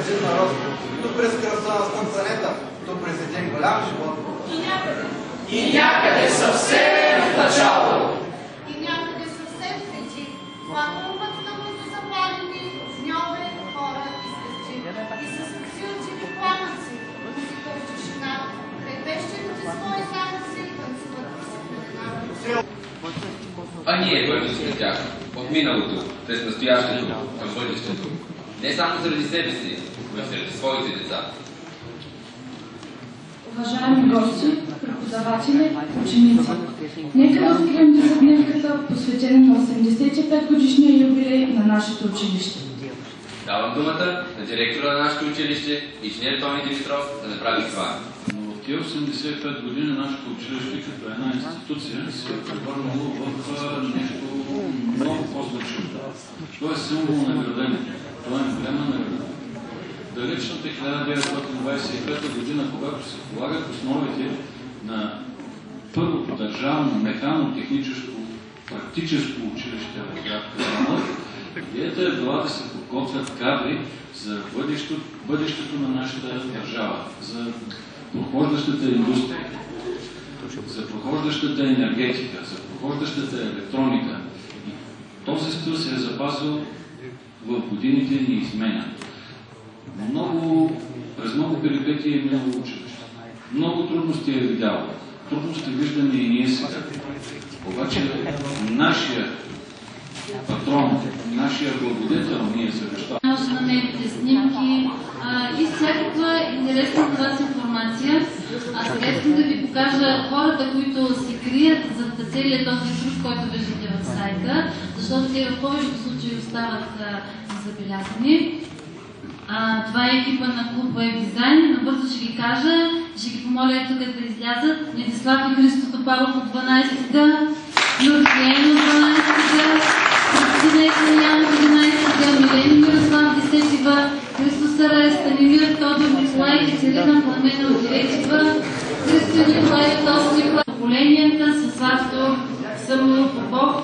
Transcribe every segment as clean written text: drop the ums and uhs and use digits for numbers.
един народ, то през кръвта на слънцанета, то през един голям живот. И някъде съвсем в начало. И някъде съвсем преди. Плакълбът на които запалени, огньове, хора и звезди. И с силчиви пламъци, музика в тишина, крепещите свои замъци, танцуват и се пеленават. А ние вървим след тях, от миналото, през настоящето, към бъдещето. Не само заради себе си, но и заради своите деца. Уважаеми гости, преподаватели, ученици, нека разкрием десетдневката, посветена на 85-годишния юбилей на нашето училище. Давам думата на директора на нашето училище, инженер Тони Димитров, да направи това. Но в тези 85 години нашето училище като една институция се е превърнало в нещо много по-значимо. Това е символ на градението. Това е емблема на градението. Далечната 1925 година, когато се полагат основите на първото държавно механо-техническо практическо училище в град Казанлък, идеята е била да се подготвят кадри за бъдещето на нашата държава, за прохождащата индустрия, за прохождащата енергетика, за прохождащата електроника. И този стил се е запазил в годините и неизменен. През много перипетии е минало училище. Много трудности е видяло. Трудности виждаме и ние сега. Обаче нашия патрон, нашия благодетел ни е завещал. Може да намерите снимки и всякаква интересна за вас информация. А сега искам да ви покажа хората, които се крият за целият този труд, който виждате в сайта, защото те в повечето случаи остават забелязани. Това е екипа на клуб Web Design. Набързо ще ги кажа. Ще ги помоля тук да излязат. Недислав и Христо Топалов от 12-та, Нуркиен от 12-та, Кристина Италиян от 11-та, Милени Мирослав 10-та, Христо Сарай, Станимир Тодор, Николай Катерина Пламена от 9-та, Христо Николай от 8-та, поколенията с автор Самуил Попов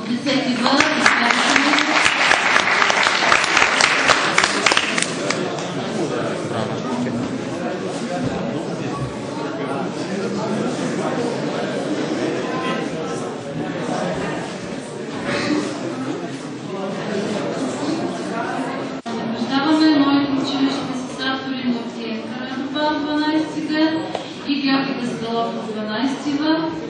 от 10-та. И Георги Даскалов от 12-та.